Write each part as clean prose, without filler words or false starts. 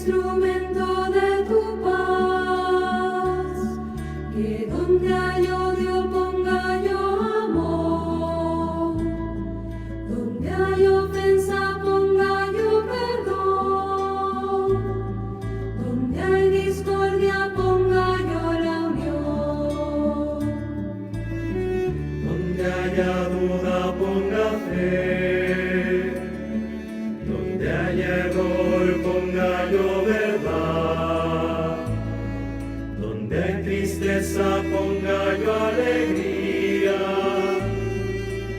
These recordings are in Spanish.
instrumento de tu paz, que donde hay odio ponga yo amor, donde hay ofensa ponga yo perdón, donde hay discordia ponga yo la unión, donde haya duda ponga fe, donde haya error ponga yo verdad, donde hay tristeza ponga yo alegría,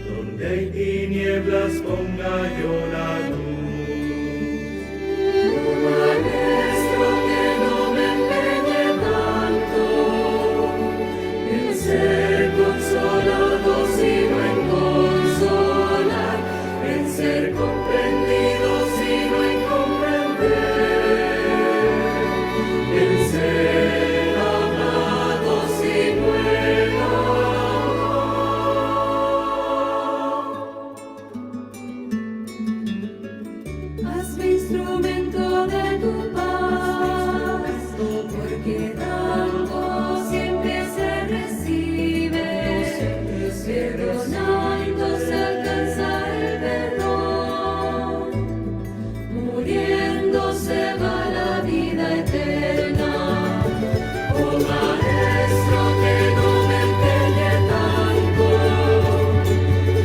donde hay tinieblas ponga yo la luz. Maestro, que no me empeñe tanto en ser consolado, sino en consolar, en ser comprendido, sino en comprender, en ser amado, sino en amar. Hazme instrumento de tu paz, porque dando siempre se recibe, perdonando se alcanza el perdón, muriendo se va la vida eterna. Oh Maestro, que no me empeñe tanto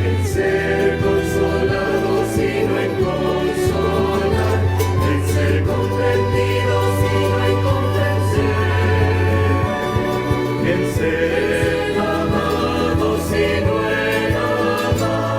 en ser consolado, sino en consolar, en ser comprendido, sino en comprender, En ser amado, sino en amar.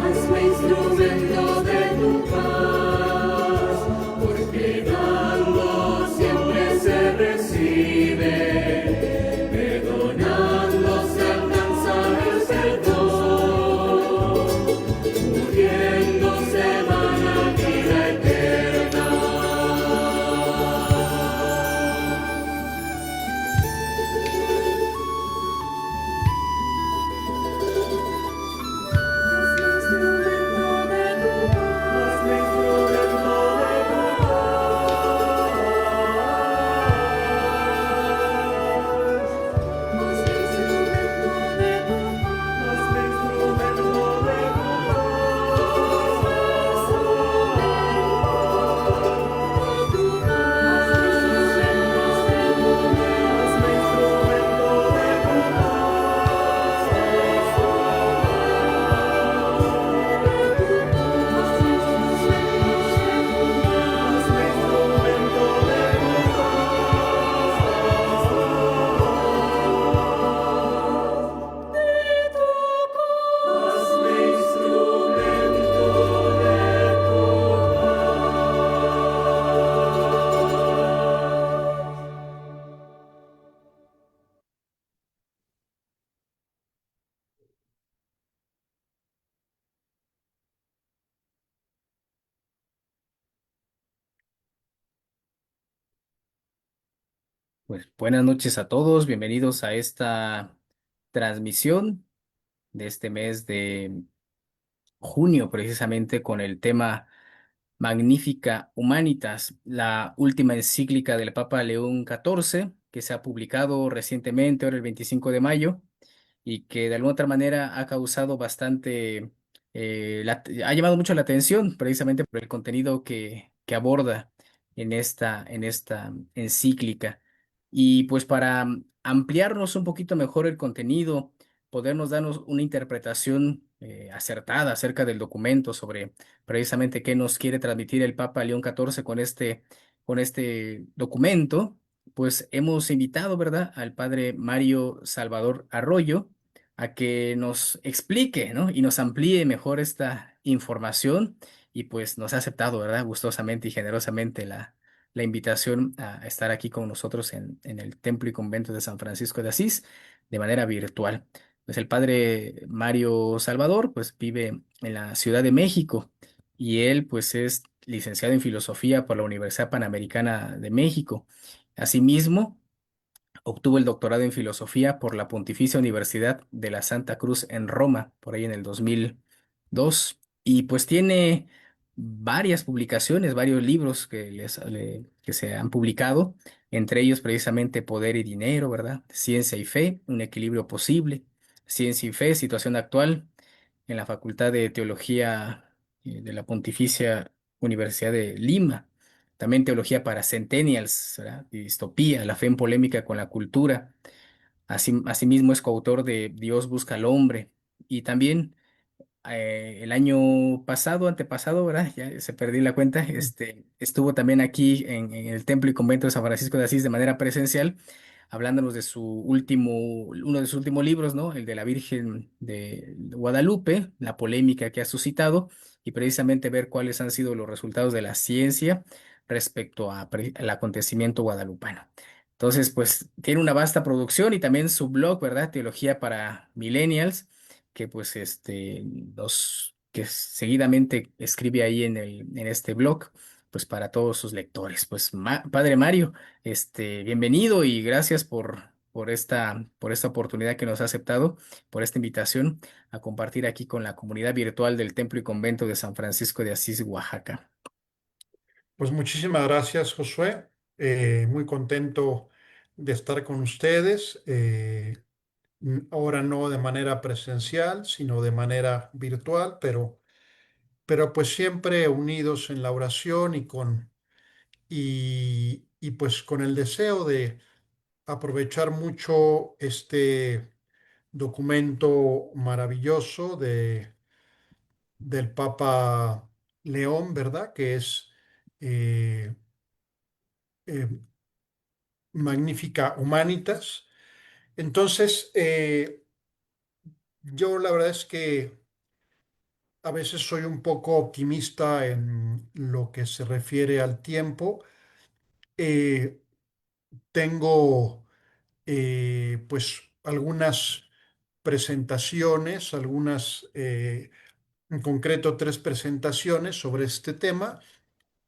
Hazme instrumento de tu paz, porque dando siempre se recibe, perdonando se alcanza el perdón, muriendo se va la vida eterna. Hazme instrumento de tu paz, hazme instrumento de tu hazme instrumento de tu paz, hazme instrumento de Pues buenas noches a todos, bienvenidos a esta transmisión de este mes de junio, precisamente con el tema Magnifica Humanitas, la última encíclica del Papa León XIV, que se ha publicado recientemente, ahora el 25 de mayo, y que de alguna otra manera ha causado bastante, ha llamado mucho la atención precisamente por el contenido que aborda en esta encíclica. Y pues para ampliarnos un poquito mejor el contenido, podernos darnos una interpretación acertada acerca del documento sobre precisamente qué nos quiere transmitir el Papa León XIV con este documento, pues hemos invitado, ¿verdad?, al padre Mario Salvador Arroyo a que nos explique, ¿no?, y nos amplíe mejor esta información y pues nos ha aceptado, ¿verdad?, gustosamente y generosamente la invitación a estar aquí con nosotros en el Templo y Convento de San Francisco de Asís. de manera virtual. Pues el padre Mario Salvador pues vive en la Ciudad de México y él pues es licenciado en filosofía por la Universidad Panamericana de México. Asimismo, obtuvo el doctorado en filosofía por la Pontificia Universidad de la Santa Cruz en Roma, por ahí en el 2002. Y pues tiene varias publicaciones, varios libros que se han publicado, entre ellos precisamente Poder y Dinero, ¿verdad? Ciencia y Fe, Un equilibrio posible, Ciencia y Fe, Situación actual, en la Facultad de Teología de la Pontificia Universidad de Lima. También Teología para Centennials, ¿verdad? Y Distopía, la fe en polémica con la cultura. Asimismo es coautor de Dios busca al hombre. Y también el año pasado, antepasado, ¿verdad? Ya se perdí la cuenta. Estuvo también aquí en el Templo y Convento de San Francisco de Asís de manera presencial, hablándonos de uno de sus últimos libros, ¿no? El de la Virgen de Guadalupe, la polémica que ha suscitado, y precisamente ver cuáles han sido los resultados de la ciencia respecto al acontecimiento guadalupano. Entonces, pues tiene una vasta producción y también su blog, ¿verdad? Teología para Millennials que pues que seguidamente escribe ahí en este blog, pues para todos sus lectores. Pues Padre Mario, bienvenido y gracias por esta oportunidad que nos ha aceptado, por esta invitación a compartir aquí con la comunidad virtual del Templo y Convento de San Francisco de Asís, Oaxaca. Pues muchísimas gracias, Josué. Muy contento de estar con ustedes. Ahora no de manera presencial, sino de manera virtual, pero pues siempre unidos en la oración y pues con el deseo de aprovechar mucho este documento maravilloso del Papa León, ¿verdad? Que es eh, eh, Magnífica Humanitas. Entonces, yo la verdad es que a veces soy un poco optimista en lo que se refiere al tiempo. Eh, Tengo pues algunas presentaciones, en concreto tres presentaciones sobre este tema.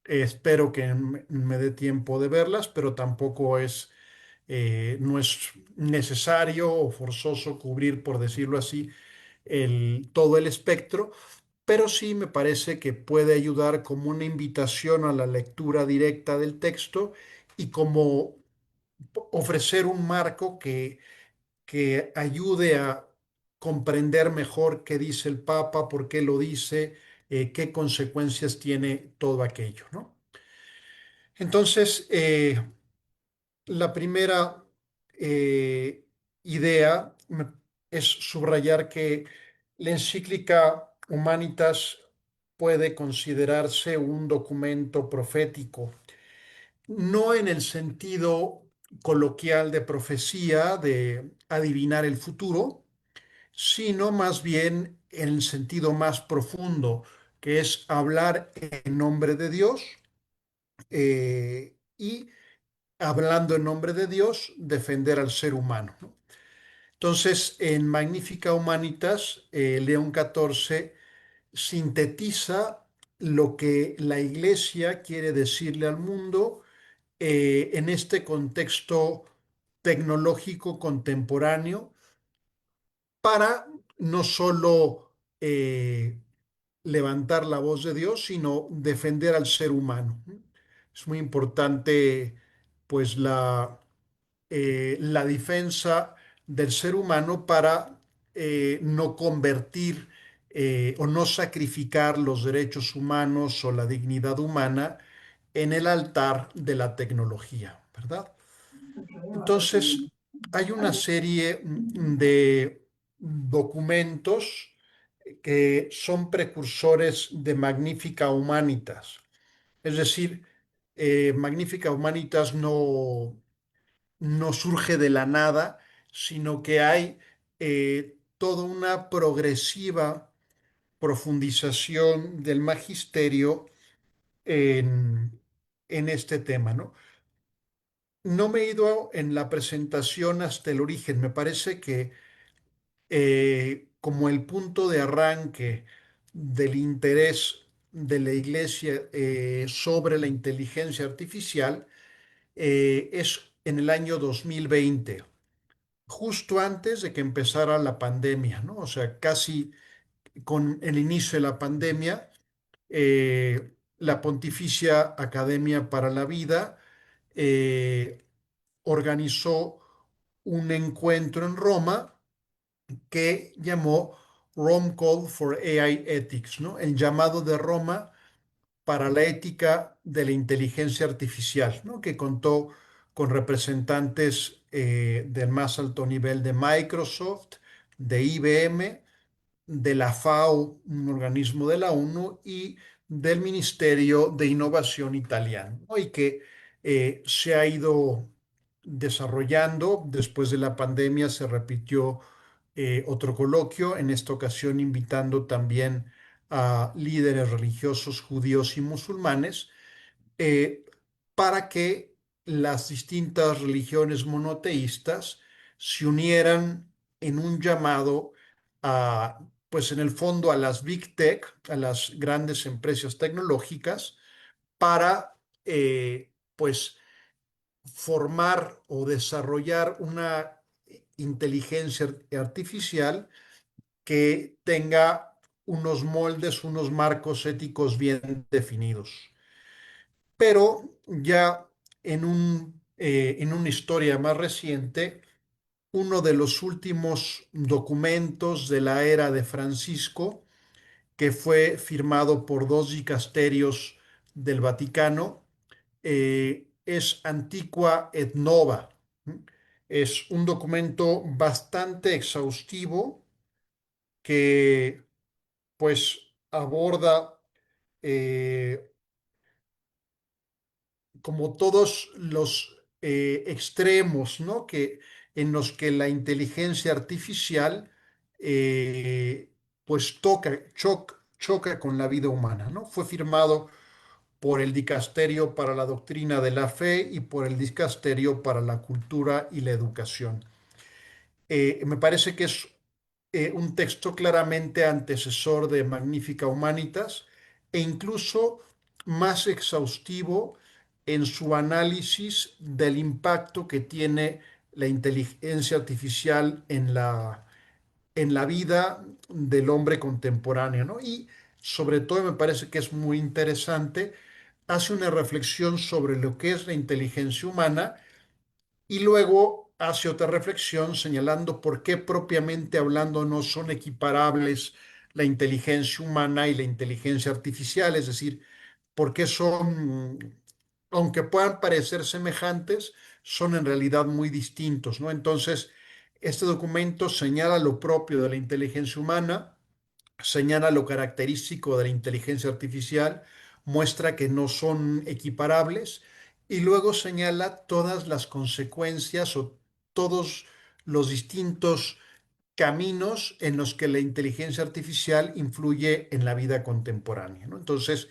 Espero que me dé tiempo de verlas, pero tampoco no es necesario o forzoso cubrir, por decirlo así, todo el espectro, pero sí me parece que puede ayudar como una invitación a la lectura directa del texto y como ofrecer un marco que ayude a comprender mejor qué dice el Papa, por qué lo dice, qué consecuencias tiene todo aquello, ¿no? Entonces, la primera idea es subrayar que la encíclica Humanitas puede considerarse un documento profético, no en el sentido coloquial de profecía, de adivinar el futuro, sino más bien en el sentido más profundo, que es hablar en nombre de Dios y hablando en nombre de Dios, defender al ser humano, ¿no? Entonces, en Magnífica Humanitas, León XIV sintetiza lo que la Iglesia quiere decirle al mundo en este contexto tecnológico contemporáneo para no solo levantar la voz de Dios, sino defender al ser humano. Es muy importante, pues, la defensa del ser humano para no convertir o no sacrificar los derechos humanos o la dignidad humana en el altar de la tecnología, ¿verdad? Entonces, hay una serie de documentos que son precursores de Magnífica Humanitas. Es decir, Magnífica Humanitas no surge de la nada, sino que hay toda una progresiva profundización del magisterio en, en este tema, ¿no? no me he ido en la presentación hasta el origen. Me parece que como el punto de arranque del interés de la Iglesia sobre la inteligencia artificial es en el año 2020, justo antes de que empezara la pandemia, ¿no? O sea, casi con el inicio de la pandemia, la Pontificia Academia para la Vida eh, organizó un encuentro en Roma que llamó Rome Call for AI Ethics, ¿no? El llamado de Roma para la ética de la inteligencia artificial, ¿no? Que contó con representantes del más alto nivel de Microsoft, de IBM, de la FAO, un organismo de la ONU, y del Ministerio de Innovación italiano, ¿no? Y que se ha ido desarrollando. Después de la pandemia se repitió otro coloquio, en esta ocasión invitando también a líderes religiosos judíos y musulmanes, eh, para que las distintas religiones monoteístas se unieran en un llamado a, pues en el fondo, a las Big Tech, a las grandes empresas tecnológicas, para, pues, formar o desarrollar una inteligencia artificial que tenga unos moldes, unos marcos éticos bien definidos. Pero ya en una historia más reciente, uno de los últimos documentos de la era de Francisco, que fue firmado por dos dicasterios del Vaticano, es Antiqua et Nova. Es un documento bastante exhaustivo que pues aborda eh, como todos los extremos, ¿no? En los que la inteligencia artificial pues choca con la vida humana, ¿no? Fue firmado por el Dicasterio para la Doctrina de la Fe y por el Dicasterio para la Cultura y la Educación. Me parece que es un texto claramente antecesor de Magnifica Humanitas e incluso más exhaustivo en su análisis del impacto que tiene la inteligencia artificial en la vida del hombre contemporáneo, ¿no? Y sobre todo me parece que es muy interesante, hace una reflexión sobre lo que es la inteligencia humana y luego hace otra reflexión señalando por qué propiamente hablando no son equiparables la inteligencia humana y la inteligencia artificial, es decir, por qué son, aunque puedan parecer semejantes, son en realidad muy distintos, ¿no? Entonces, este documento señala lo propio de la inteligencia humana, señala lo característico de la inteligencia artificial, muestra que no son equiparables y luego señala todas las consecuencias o todos los distintos caminos en los que la inteligencia artificial influye en la vida contemporánea, ¿no? Entonces,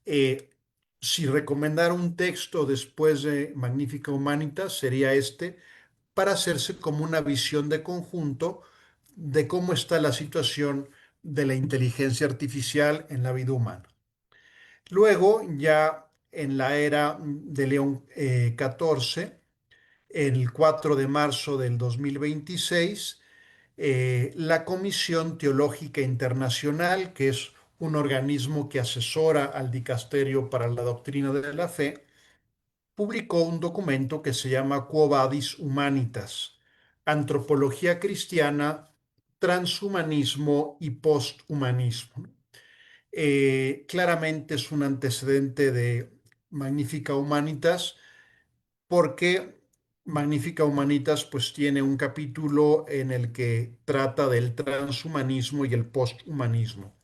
eh, si recomendar un texto después de Magnifica Humanitas sería este, para hacerse como una visión de conjunto de cómo está la situación de la inteligencia artificial en la vida humana. Luego, ya en la era de León XIV, el 4 de marzo del 2026, la Comisión Teológica Internacional, que es un organismo que asesora al Dicasterio para la Doctrina de la Fe, publicó un documento que se llama Quo Vadis Humanitas, Antropología Cristiana, Transhumanismo y Posthumanismo. Claramente es un antecedente de Magnifica Humanitas porque Magnifica Humanitas pues tiene un capítulo en el que trata del transhumanismo y el posthumanismo.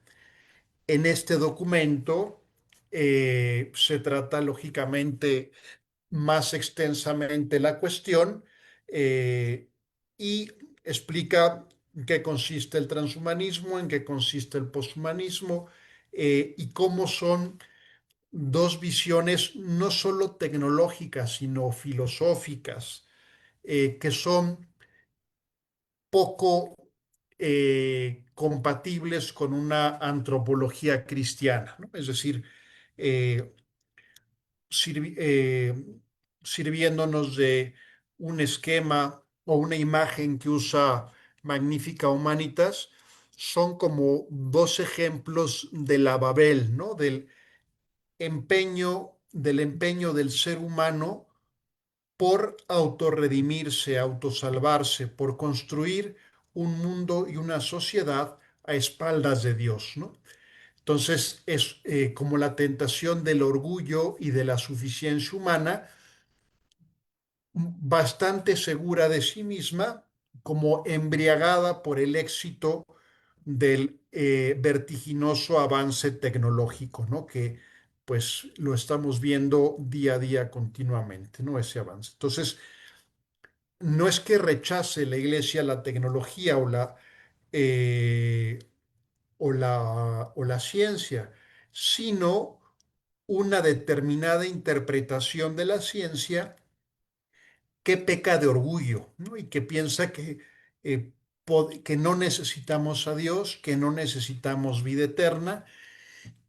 En este documento se trata lógicamente más extensamente la cuestión eh, y explica en qué consiste el transhumanismo, en qué consiste el posthumanismo y cómo son dos visiones no solo tecnológicas, sino filosóficas, que son poco compatibles con una antropología cristiana, ¿no? Es decir, eh, sirviéndonos de un esquema o una imagen que usa Magnifica Humanitas, son como dos ejemplos de la Babel, ¿no? Del empeño del ser humano por autorredimirse, autosalvarse, por construir un mundo y una sociedad a espaldas de Dios, ¿no? Entonces es como la tentación del orgullo y de la suficiencia humana, bastante segura de sí misma, como embriagada por el éxito del vertiginoso avance tecnológico, ¿no? Que pues lo estamos viendo día a día continuamente, ¿no? Ese avance. Entonces, no es que rechace la iglesia la tecnología eh, o la ciencia, sino una determinada interpretación de la ciencia que peca de orgullo, ¿no? Y que piensa eh, que no necesitamos a Dios, que no necesitamos vida eterna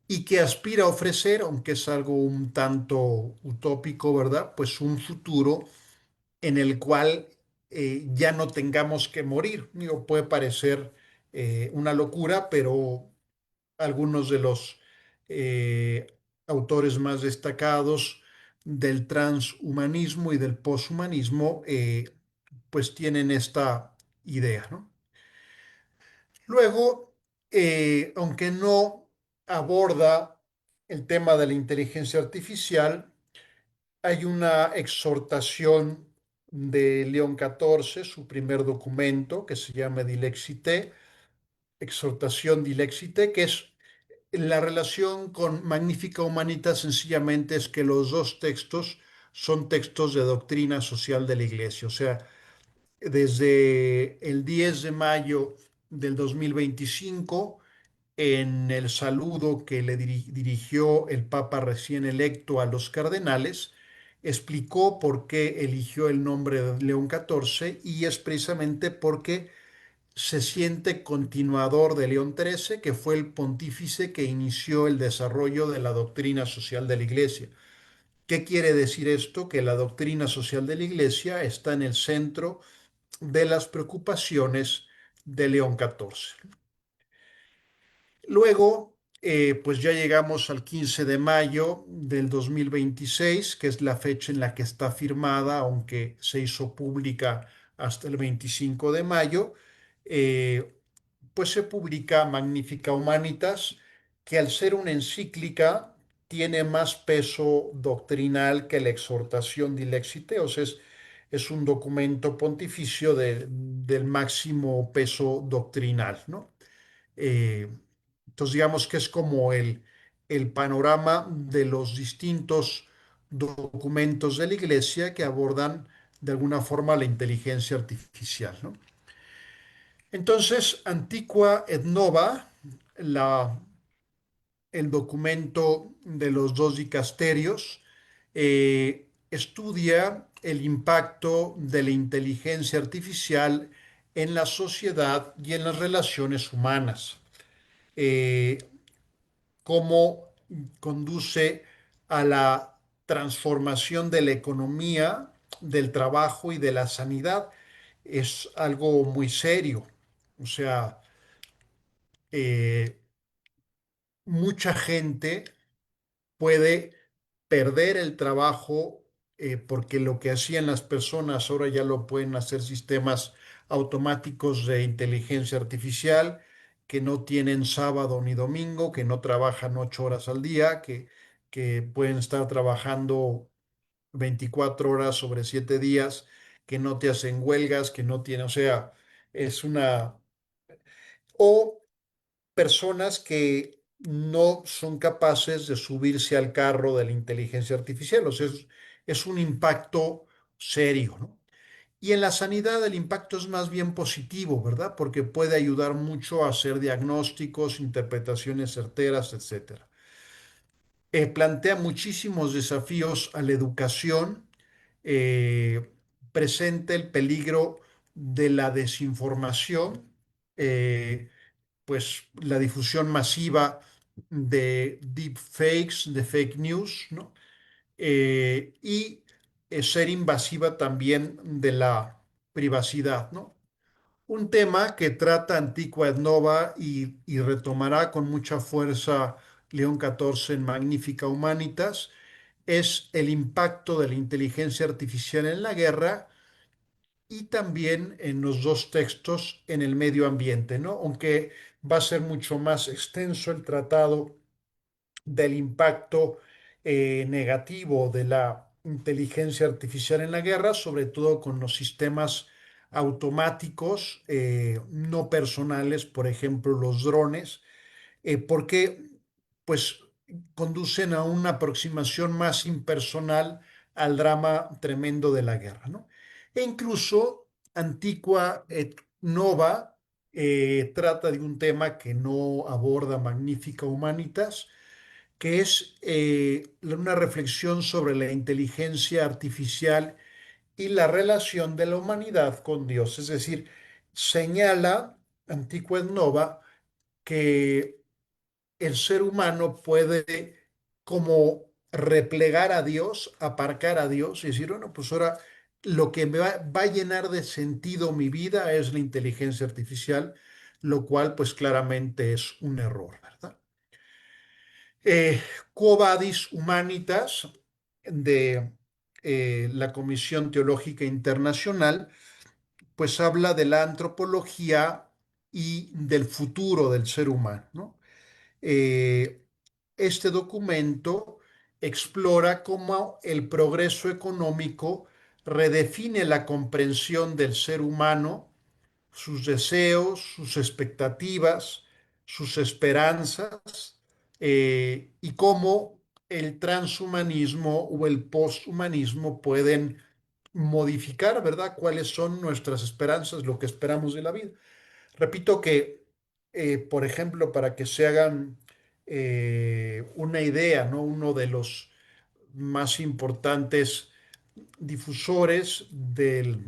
y que aspira a ofrecer, aunque es algo un tanto utópico, ¿verdad? Pues un futuro en el cual ya no tengamos que morir. Digo, puede parecer una locura, pero algunos de los eh, autores más destacados del transhumanismo y del poshumanismo, pues tienen esta idea, ¿no? Luego, aunque no aborda el tema de la inteligencia artificial, hay una exhortación de León XIV, su primer documento, que se llama Dilexite, exhortación Dilexite, que es la relación con Magnifica Humanitas sencillamente es que los dos textos son textos de doctrina social de la Iglesia. O sea, desde el 10 de mayo del 2025, en el saludo que le dirigió el Papa recién electo a los cardenales, explicó por qué eligió el nombre de León XIV y es precisamente porque se siente continuador de León XIII, que fue el pontífice que inició el desarrollo de la doctrina social de la Iglesia. ¿Qué quiere decir esto? Que la doctrina social de la Iglesia está en el centro de las preocupaciones de León XIV. Luego, pues ya llegamos al 15 de mayo del 2026, que es la fecha en la que está firmada, aunque se hizo pública hasta el 25 de mayo. eh, pues se publica Magnifica Humanitas, que al ser una encíclica tiene más peso doctrinal que la exhortación Dilexite, o sea, es un documento pontificio del máximo peso doctrinal, ¿no? Eh, entonces, digamos que es como el panorama de los distintos documentos de la Iglesia que abordan de alguna forma la inteligencia artificial, ¿no? Entonces, Antiqua et Nova, la, el documento de los dos dicasterios, estudia el impacto de la inteligencia artificial en la sociedad y en las relaciones humanas. Eh, Cómo conduce a la transformación de la economía, del trabajo y de la sanidad. Es algo muy serio. O sea, eh, mucha gente puede perder el trabajo porque lo que hacían las personas ahora ya lo pueden hacer sistemas automáticos de inteligencia artificial que no tienen sábado ni domingo, que no trabajan 8 horas al día, que pueden estar trabajando 24 horas sobre 7 días, que no te hacen huelgas, que no tienen, o sea, es una... O personas que no son capaces de subirse al carro de la inteligencia artificial. O sea, es un impacto serio, ¿no? Y en la sanidad el impacto es más bien positivo, ¿verdad? Porque puede ayudar mucho a hacer diagnósticos, interpretaciones certeras, etcétera. plantea muchísimos desafíos a la educación, eh, presenta el peligro de la desinformación, eh, pues la difusión masiva de deepfakes, de fake news, ¿no? Y ser invasiva también de la privacidad, ¿no? Un tema que trata Antigua et Nova y retomará con mucha fuerza León XIV en Magnifica Humanitas es el impacto de la inteligencia artificial en la guerra y también en los dos textos en el medio ambiente, ¿no? Aunque va a ser mucho más extenso el tratado del impacto negativo de la inteligencia artificial en la guerra, sobre todo con los sistemas automáticos no personales, por ejemplo, los drones, porque pues conducen a una aproximación más impersonal al drama tremendo de la guerra, ¿no? E incluso Antigua et Nova trata de un tema que no aborda Magnifica Humanitas, que es una reflexión sobre la inteligencia artificial y la relación de la humanidad con Dios. Es decir, señala Antigua et Nova que el ser humano puede como replegar a Dios, aparcar a Dios y decir, bueno, pues ahora lo que va a llenar de sentido mi vida es la inteligencia artificial, lo cual pues claramente es un error, ¿verdad? Eh, Quo Vadis Humanitas de la Comisión Teológica Internacional, pues habla de la antropología y del futuro del ser humano, ¿no? Eh, este documento explora cómo el progreso económico redefine la comprensión del ser humano, sus deseos, sus expectativas, sus esperanzas, y cómo el transhumanismo o el posthumanismo pueden modificar, ¿verdad? ¿Cuáles son nuestras esperanzas, lo que esperamos de la vida? Repito que, por ejemplo, para que se hagan una idea, ¿no? Uno de los más importantes difusores del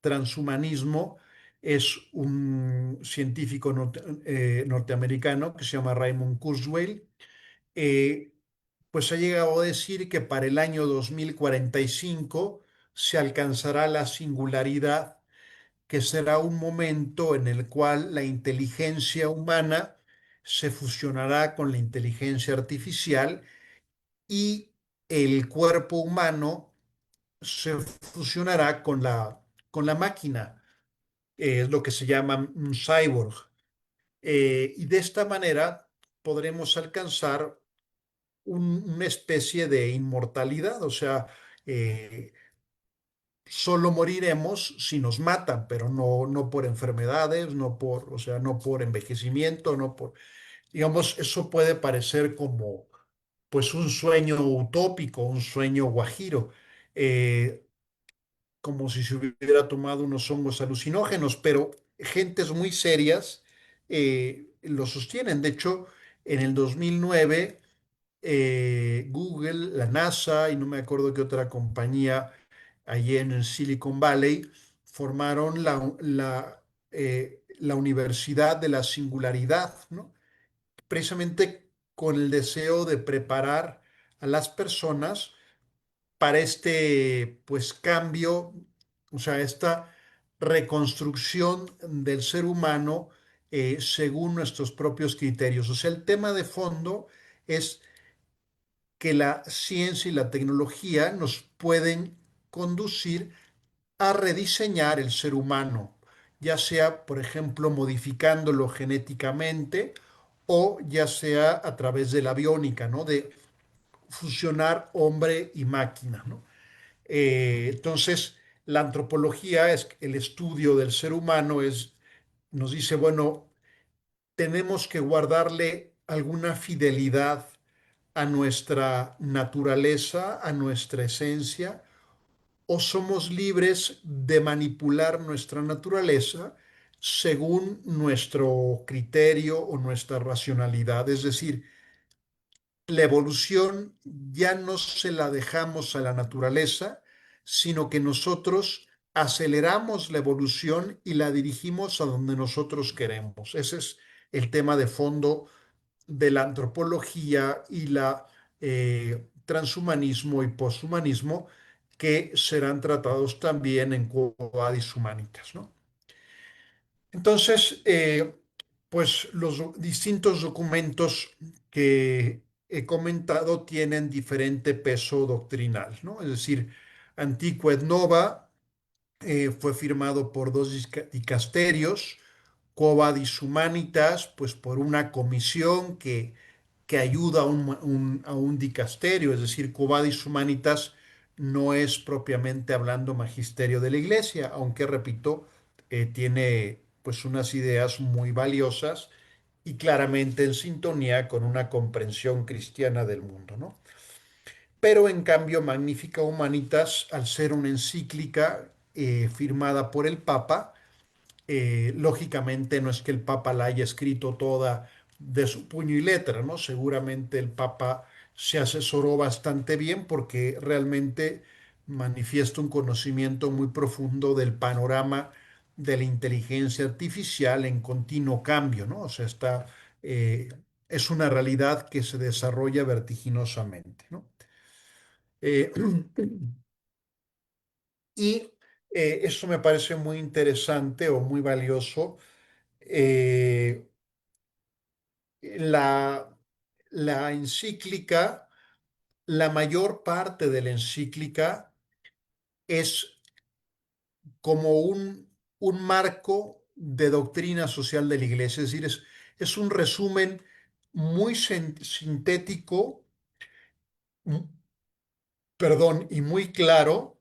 transhumanismo es un científico norteamericano que se llama Raymond Kurzweil. Eh, pues ha llegado a decir que para el año 2045 se alcanzará la singularidad, que será un momento en el cual la inteligencia humana se fusionará con la inteligencia artificial y el cuerpo humano se fusionará con la máquina. Es lo que se llama un cyborg. Y de esta manera podremos alcanzar una especie de inmortalidad, o sea, eh, solo moriremos si nos matan, pero no por enfermedades, no por, o sea, no por envejecimiento, no por, digamos, eso puede parecer como, pues, un sueño utópico, un sueño guajiro, eh, como si se hubiera tomado unos hongos alucinógenos, pero gentes muy serias lo sostienen. De hecho, en el 2009, Google, la NASA y no me acuerdo qué otra compañía allí en el Silicon Valley formaron la Universidad de la Singularidad, ¿no? Precisamente con el deseo de preparar a las personas para este, pues, cambio, o sea, esta reconstrucción del ser humano según nuestros propios criterios. O sea, el tema de fondo es que la ciencia y la tecnología nos pueden conducir a rediseñar el ser humano, ya sea, por ejemplo, modificándolo genéticamente o ya sea a través de la biónica, ¿no? De fusionar hombre y máquina, ¿no? Entonces, la antropología es el estudio del ser humano, nos dice, bueno, tenemos que guardarle alguna fidelidad a nuestra naturaleza, a nuestra esencia, o somos libres de manipular nuestra naturaleza según nuestro criterio o nuestra racionalidad. Es decir, la evolución ya no se la dejamos a la naturaleza, sino que nosotros aceleramos la evolución y la dirigimos a donde nosotros queremos. Ese es el tema de fondo de la antropología y la transhumanismo y poshumanismo, que serán tratados también en Quo Vadis Humanitas, ¿no? Entonces, pues los distintos documentos que he comentado tienen diferente peso doctrinal, ¿no? Es decir, Antiqua et Nova fue firmado por dos dicasterios, Quo Vadis Humanitas, pues por una comisión que ayuda a un dicasterio, es decir, Quo Vadis Humanitas no es propiamente hablando magisterio de la iglesia, aunque, repito, tiene pues unas ideas muy valiosas y claramente en sintonía con una comprensión cristiana del mundo, ¿no? Pero en cambio, Magnifica Humanitas, al ser una encíclica firmada por el Papa, lógicamente no es que el Papa la haya escrito toda de su puño y letra, ¿no? Seguramente el Papa se asesoró bastante bien porque realmente manifiesta un conocimiento muy profundo del panorama de la inteligencia artificial en continuo cambio, ¿no? O sea, es una realidad que se desarrolla vertiginosamente, ¿no? Eh, y eso me parece muy interesante o muy valioso. eh, la, la encíclica, la mayor parte de la encíclica es como un marco de doctrina social de la iglesia, es decir, es un resumen muy sintético, mm, perdón, y muy claro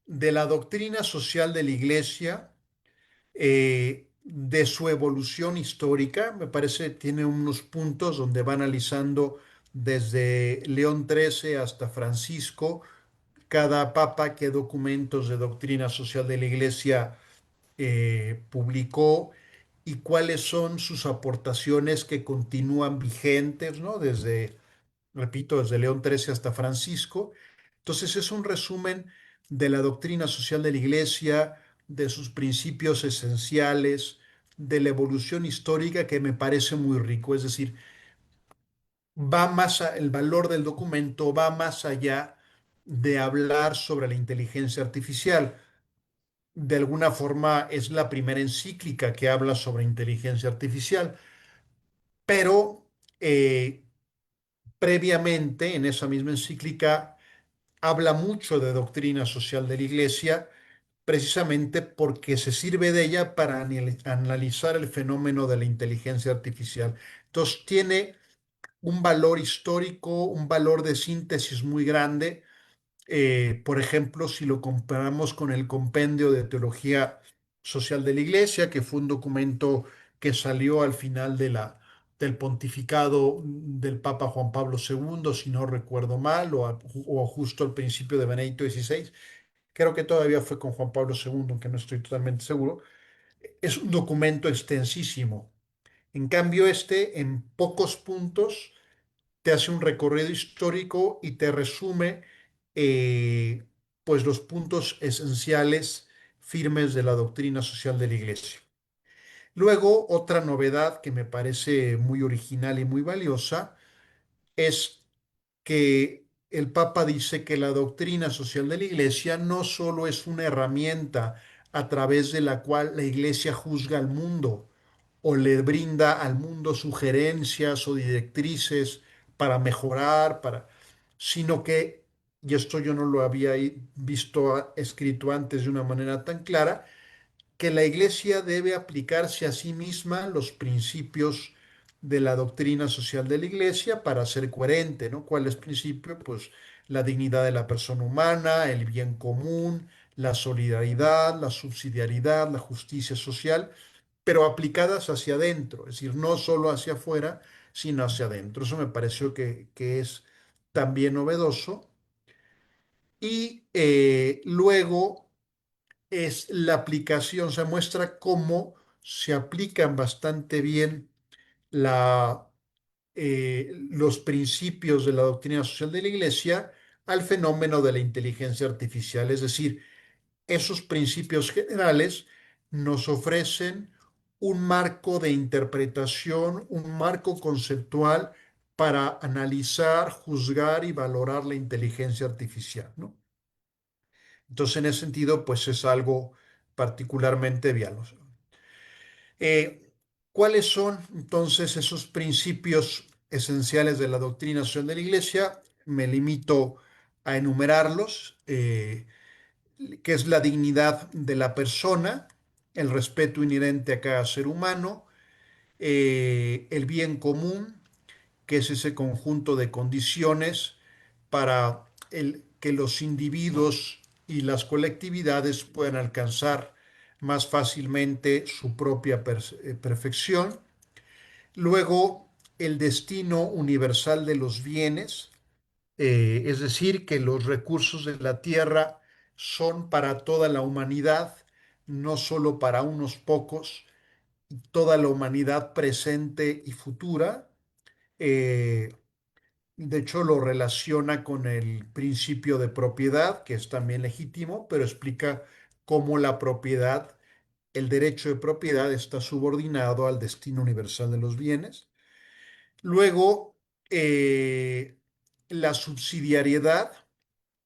de la doctrina social de la iglesia, de su evolución histórica. Me parece tiene unos puntos donde va analizando desde León XIII hasta Francisco, cada papa, qué documentos de doctrina social de la iglesia publicó y cuáles son sus aportaciones que continúan vigentes, ¿no? Repito, desde León XIII hasta Francisco. Entonces es un resumen de la doctrina social de la Iglesia, de sus principios esenciales, de la evolución histórica que me parece muy rico. Es decir, el valor del documento va más allá de hablar sobre la inteligencia artificial. De alguna forma es la primera encíclica que habla sobre inteligencia artificial, pero previamente en esa misma encíclica habla mucho de doctrina social de la Iglesia, precisamente porque se sirve de ella para analizar el fenómeno de la inteligencia artificial. Entonces tiene un valor histórico, un valor de síntesis muy grande. Por ejemplo, si lo comparamos con el Compendio de Teología Social de la Iglesia, que fue un documento que salió al final del pontificado del Papa Juan Pablo II, si no recuerdo mal, o justo al principio de Benedicto XVI. Creo que todavía fue con Juan Pablo II, aunque no estoy totalmente seguro. Es un documento extensísimo. En cambio, en pocos puntos, te hace un recorrido histórico y te resume eh, pues los puntos esenciales firmes de la doctrina social de la Iglesia. Luego, otra novedad que me parece muy original y muy valiosa es que el Papa dice que la doctrina social de la Iglesia no solo es una herramienta a través de la cual la Iglesia juzga al mundo o le brinda al mundo sugerencias o directrices para mejorar, sino que, y esto yo no lo había visto escrito antes de una manera tan clara, que la Iglesia debe aplicarse a sí misma los principios de la doctrina social de la Iglesia para ser coherente, ¿no? ¿Cuál es el principio? Pues la dignidad de la persona humana, el bien común, la solidaridad, la subsidiariedad, la justicia social, pero aplicadas hacia adentro, es decir, no solo hacia afuera, sino hacia adentro. Eso me pareció que es también novedoso. Y luego es la aplicación, se muestra cómo se aplican bastante bien la, los principios de la doctrina social de la Iglesia al fenómeno de la inteligencia artificial. Es decir, esos principios generales nos ofrecen un marco de interpretación, un marco conceptual para analizar, juzgar y valorar la inteligencia artificial, ¿no? Entonces, en ese sentido, pues es algo particularmente viable. Eh, ¿Cuáles son entonces esos principios esenciales de la doctrina social de la Iglesia? Me limito a enumerarlos, que es la dignidad de la persona, el respeto inherente a cada ser humano, el bien común, que es ese conjunto de condiciones para que los individuos y las colectividades puedan alcanzar más fácilmente su propia perfección. Luego, el destino universal de los bienes, es decir, que los recursos de la tierra son para toda la humanidad, no solo para unos pocos, toda la humanidad presente y futura. Eh, de hecho, lo relaciona con el principio de propiedad, que es también legítimo, pero explica cómo la propiedad, el derecho de propiedad está subordinado al destino universal de los bienes. Luego, la subsidiariedad,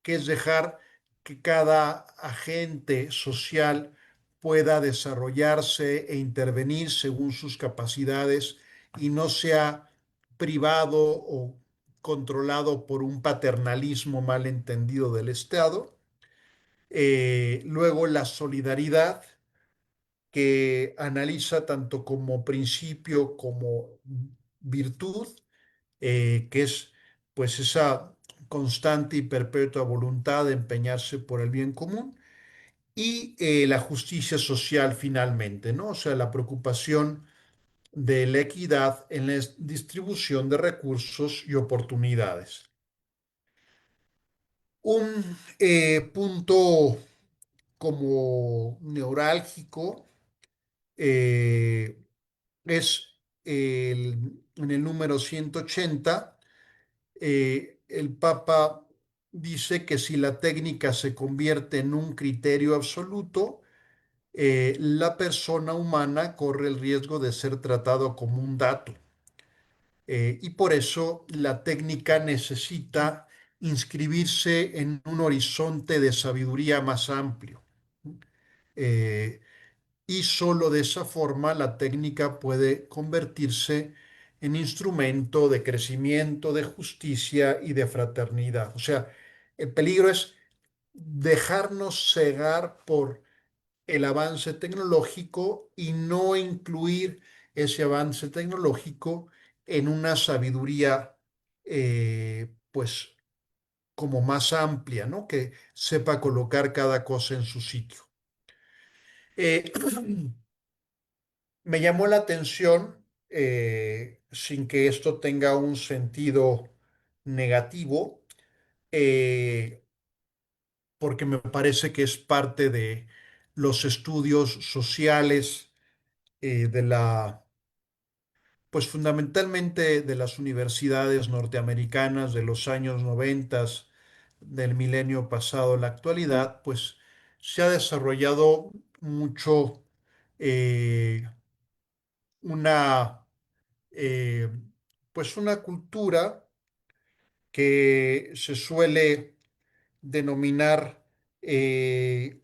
que es dejar que cada agente social pueda desarrollarse e intervenir según sus capacidades y no sea privado o controlado por un paternalismo mal entendido del Estado. Luego la solidaridad, que analiza tanto como principio como virtud, que es pues esa constante y perpetua voluntad de empeñarse por el bien común, y la justicia social finalmente, ¿no? O sea, la preocupación de la equidad en la distribución de recursos y oportunidades. Un punto como neurálgico eh, es en el número 180. El Papa dice que si la técnica se convierte en un criterio absoluto, la persona humana corre el riesgo de ser tratado como un dato. Y por eso la técnica necesita inscribirse en un horizonte de sabiduría más amplio. Eh, y solo de esa forma la técnica puede convertirse en instrumento de crecimiento, de justicia y de fraternidad. O sea, el peligro es dejarnos cegar por el avance tecnológico y no incluir ese avance tecnológico en una sabiduría, pues, como más amplia, ¿no? Que sepa colocar cada cosa en su sitio. Eh, Me llamó la atención, sin que esto tenga un sentido negativo, eh, porque me parece que es parte de los estudios sociales, de pues fundamentalmente de las universidades norteamericanas de los años 90 del milenio pasado a la actualidad, pues se ha desarrollado mucho, eh, una, eh, pues una cultura que se suele denominar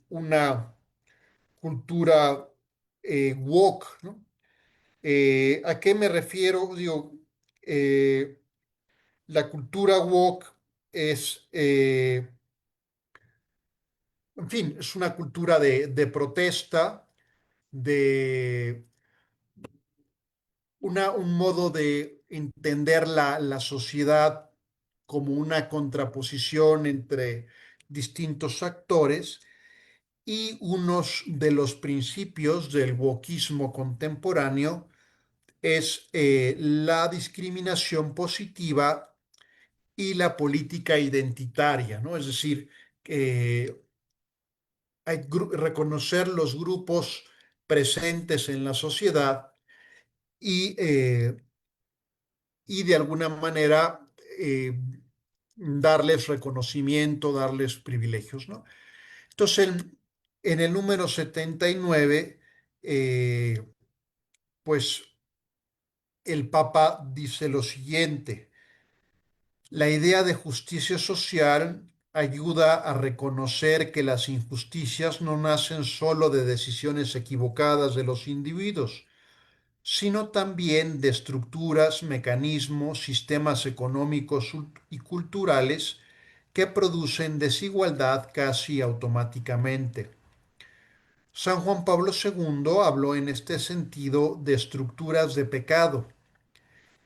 una cultura woke, ¿no? ¿A qué me refiero? Digo, eh, la cultura woke es, en fin, es una cultura de protesta, de un modo de entender la sociedad como una contraposición entre distintos actores, y unos de los principios del wokismo contemporáneo es la discriminación positiva y la política identitaria, ¿no? Es decir, que hay reconocer los grupos presentes en la sociedad y y de alguna manera darles reconocimiento, darles privilegios, ¿no? Entonces, en el número 79, eh, pues el Papa dice lo siguiente: la idea de justicia social ayuda a reconocer que las injusticias no nacen solo de decisiones equivocadas de los individuos, sino también de estructuras, mecanismos, sistemas económicos y culturales que producen desigualdad casi automáticamente. San Juan Pablo II habló en este sentido de estructuras de pecado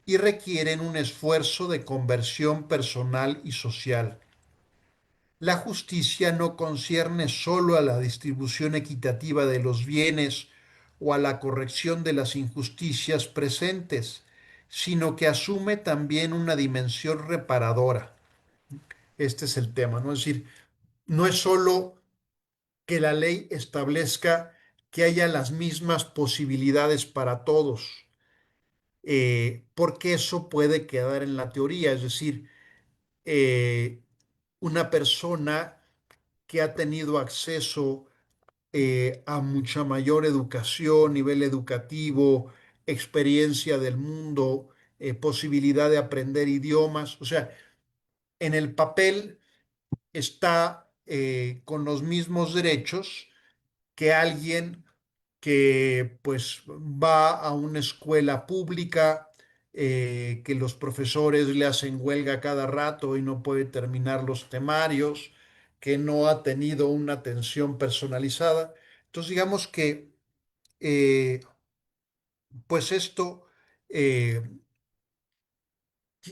y requieren un esfuerzo de conversión personal y social. La justicia no concierne solo a la distribución equitativa de los bienes o a la corrección de las injusticias presentes, sino que asume también una dimensión reparadora. Este es el tema, ¿no? Es decir, no es solo que la ley establezca que haya las mismas posibilidades para todos, porque eso puede quedar en la teoría, es decir, eh, una persona que ha tenido acceso a mucha mayor educación, nivel educativo, experiencia del mundo, posibilidad de aprender idiomas. O sea, en el papel está con los mismos derechos que alguien que pues va a una escuela pública, que los profesores le hacen huelga cada rato y no puede terminar los temarios, que no ha tenido una atención personalizada. Entonces, digamos que pues esto, eh,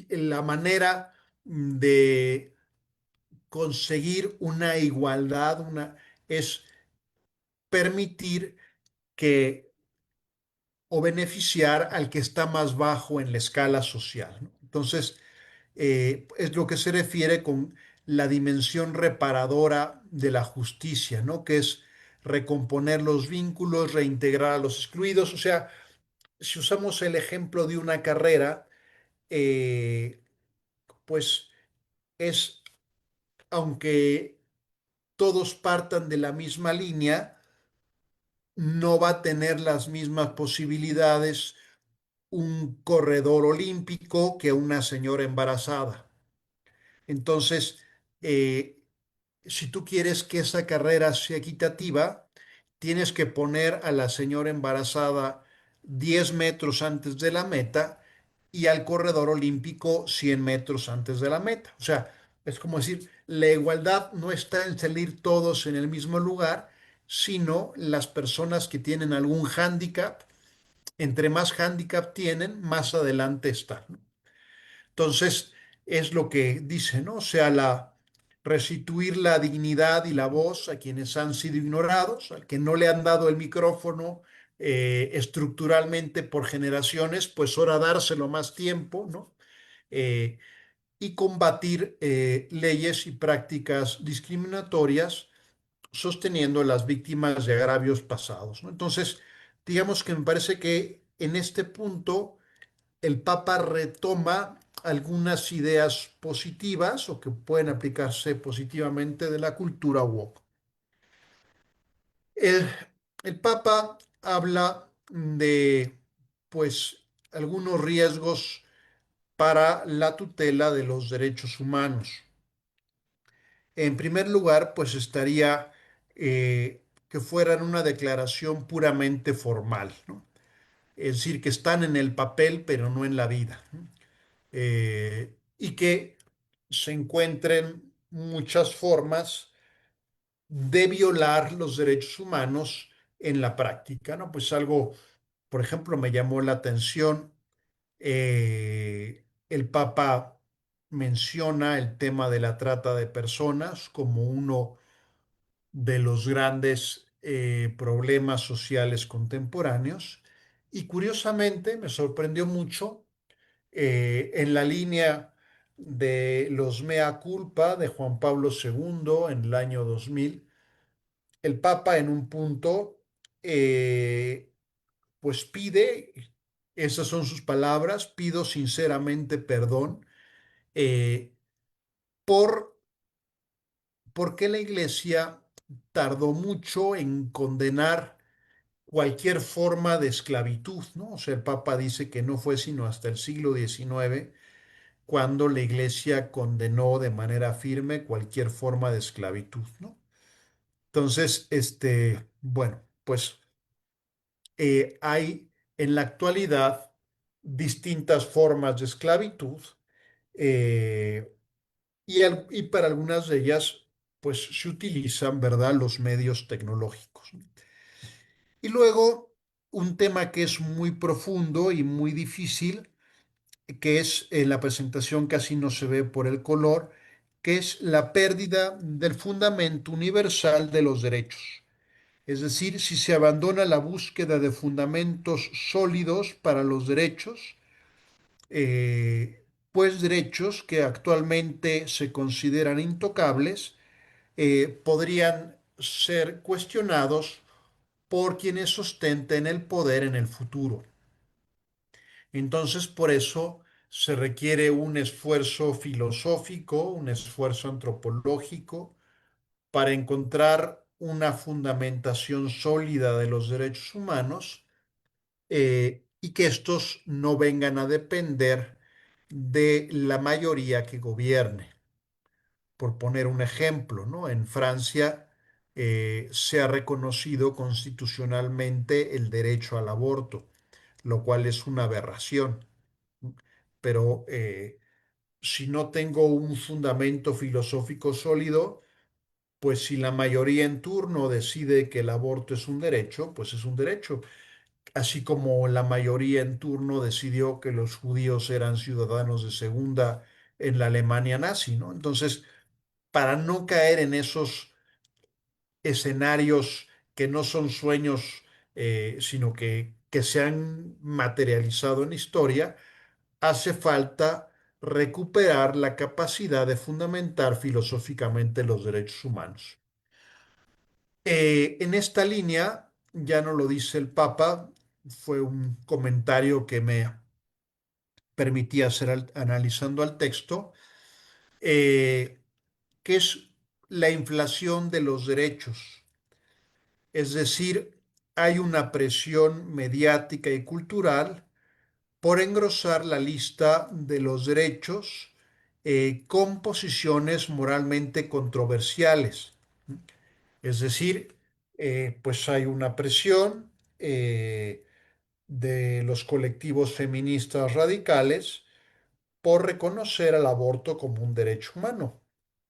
la manera de conseguir una igualdad, es permitir que o beneficiar al que está más bajo en la escala social, ¿no? Entonces, es lo que se refiere con la dimensión reparadora de la justicia, ¿no? Que es recomponer los vínculos, reintegrar a los excluidos. O sea, si usamos el ejemplo de una carrera, eh, pues es, aunque todos partan de la misma línea, no va a tener las mismas posibilidades un corredor olímpico que una señora embarazada. Entonces, eh, si tú quieres que esa carrera sea equitativa, tienes que poner a la señora embarazada 10 metros antes de la meta y al corredor olímpico 100 metros antes de la meta. O sea, es como decir, la igualdad no está en salir todos en el mismo lugar, sino las personas que tienen algún hándicap, entre más hándicap tienen, más adelante están, ¿no? Entonces, es lo que dice, ¿no? O sea, restituir la dignidad y la voz a quienes han sido ignorados, al que no le han dado el micrófono estructuralmente por generaciones, pues ahora dárselo más tiempo, ¿no? Eh, y combatir leyes y prácticas discriminatorias sosteniendo a las víctimas de agravios pasados, ¿no? Entonces, digamos que me parece que en este punto el Papa retoma algunas ideas positivas o que pueden aplicarse positivamente de la cultura woke. El, el Papa habla de, pues, algunos riesgos para la tutela de los derechos humanos. En primer lugar, pues estaría que fueran una declaración puramente formal, ¿no? Es decir, que están en el papel, pero no en la vida, ¿no? Y que se encuentren muchas formas de violar los derechos humanos en la práctica, ¿no? Pues algo, por ejemplo, me llamó la atención, el Papa menciona el tema de la trata de personas como uno de los grandes problemas sociales contemporáneos y curiosamente me sorprendió mucho en la línea de los mea culpa de Juan Pablo II en el año 2000, el Papa en un punto pues pide, Esas son sus palabras. Pido sinceramente perdón eh, por, por qué la Iglesia tardó mucho en condenar cualquier forma de esclavitud, ¿no? O sea, el Papa dice que no fue sino hasta el siglo XIX cuando la Iglesia condenó de manera firme cualquier forma de esclavitud, ¿no? Entonces, bueno, pues hay en la actualidad distintas formas de esclavitud eh, y para algunas de ellas, pues se utilizan, ¿verdad?, los medios tecnológicos. Y luego, un tema que es muy profundo y muy difícil, que es en la presentación casi no se ve por el color, que es la pérdida del fundamento universal de los derechos. Es decir, si se abandona la búsqueda de fundamentos sólidos para los derechos, pues derechos que actualmente se consideran intocables, podrían ser cuestionados por quienes sostenten el poder en el futuro. Entonces, por eso se requiere un esfuerzo filosófico, un esfuerzo antropológico para encontrar una fundamentación sólida de los derechos humanos y que estos no vengan a depender de la mayoría que gobierne. Por poner un ejemplo, ¿no? En Francia se ha reconocido constitucionalmente el derecho al aborto, lo cual es una aberración. Pero si no tengo un fundamento filosófico sólido, pues si la mayoría en turno decide que el aborto es un derecho, pues es un derecho. Así como la mayoría en turno decidió que los judíos eran ciudadanos de segunda en la Alemania nazi, ¿no? Entonces, para no caer en esos escenarios que no son sueños, sino que se han materializado en la historia, hace falta recuperar la capacidad de fundamentar filosóficamente los derechos humanos. En esta línea, ya no lo dice el Papa, fue un comentario que me permití hacer analizando al texto, eh, que es la inflación de los derechos. Es decir, hay una presión mediática y cultural por engrosar la lista de los derechos con posiciones moralmente controversiales. Es decir, pues hay una presión de los colectivos feministas radicales por reconocer al aborto como un derecho humano.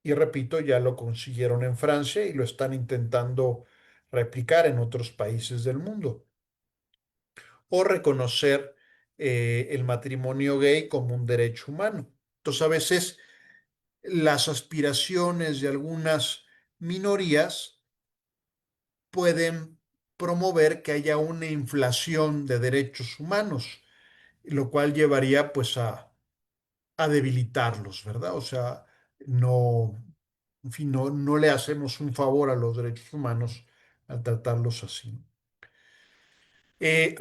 Y repito, ya lo consiguieron en Francia y lo están intentando replicar en otros países del mundo. O reconocer el matrimonio gay como un derecho humano. Entonces, a veces las aspiraciones de algunas minorías pueden promover que haya una inflación de derechos humanos, lo cual llevaría pues a debilitarlos, ¿verdad? O sea, no, en fin, no le hacemos un favor a los derechos humanos al tratarlos así. Eh,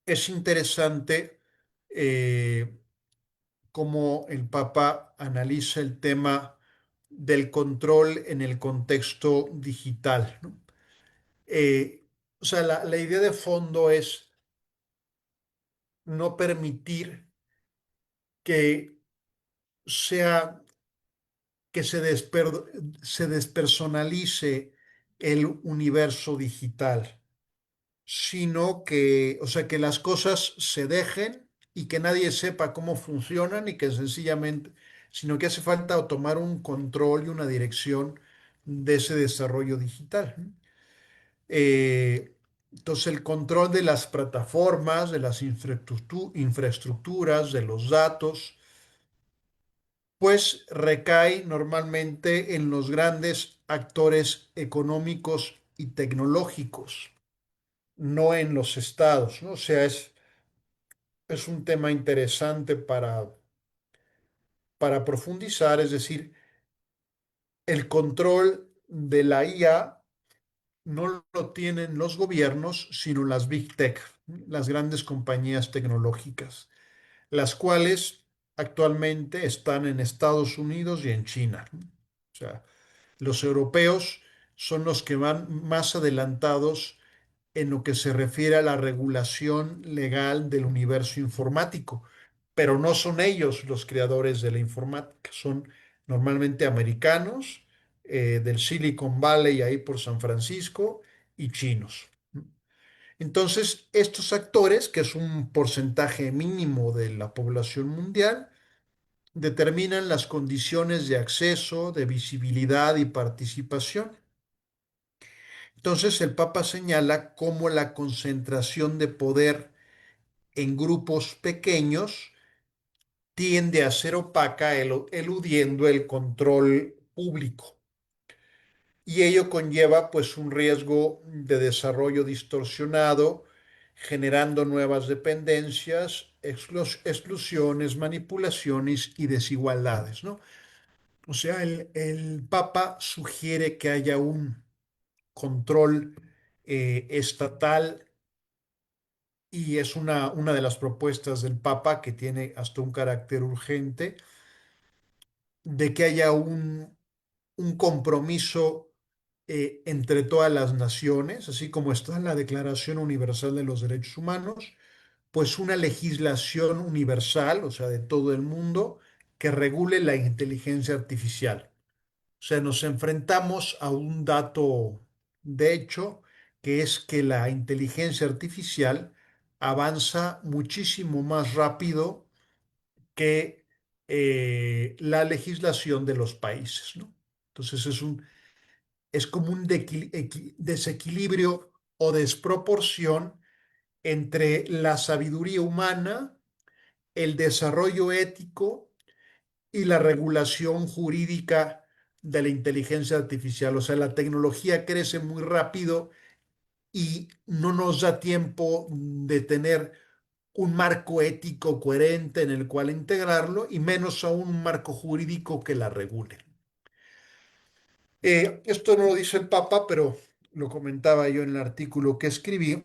es interesante cómo el Papa analiza el tema del control en el contexto digital, ¿no? O sea, la idea de fondo es no permitir que sea que se despersonalice el universo digital, sino que, o sea, que las cosas se dejen y que nadie sepa cómo funcionan y que sencillamente, sino que hace falta tomar un control y una dirección de ese desarrollo digital, ¿no? Entonces, el control de las plataformas, de las infraestructuras, de los datos, pues recae normalmente en los grandes actores económicos y tecnológicos, no en los estados, ¿no? O sea, es un tema interesante para profundizar, es decir, el control de la IA no lo tienen los gobiernos, sino las Big Tech. las grandes compañías tecnológicas, las cuales actualmente están en Estados Unidos y en China. O sea, los europeos son los que van más adelantados en lo que se refiere a la regulación legal del universo informático, pero no son ellos los creadores de la informática, son normalmente americanos, del Silicon Valley, ahí por San Francisco, y chinos. Entonces, estos actores, que es un porcentaje mínimo de la población mundial, determinan las condiciones de acceso, de visibilidad y participación. Entonces, el Papa señala cómo la concentración de poder en grupos pequeños tiende a ser opaca, eludiendo el control público. Y ello conlleva pues un riesgo de desarrollo distorsionado, generando nuevas dependencias, exclusiones, manipulaciones y desigualdades, ¿no? O sea, el Papa sugiere que haya un control estatal, y es una de las propuestas del Papa que tiene hasta un carácter urgente, de que haya un compromiso entre todas las naciones, así como está en la Declaración Universal de los Derechos Humanos, pues una legislación universal, o sea, de todo el mundo, que regule la inteligencia artificial. O sea, nos enfrentamos a un dato de hecho, que es que la inteligencia artificial avanza muchísimo más rápido que la legislación de los países, ¿no? Entonces es como un desequilibrio o desproporción entre la sabiduría humana, el desarrollo ético y la regulación jurídica de la inteligencia artificial. O sea, la tecnología crece muy rápido y no nos da tiempo de tener un marco ético coherente en el cual integrarlo, y menos aún un marco jurídico que la regule. Esto no lo dice el Papa, pero lo comentaba yo en el artículo que escribí.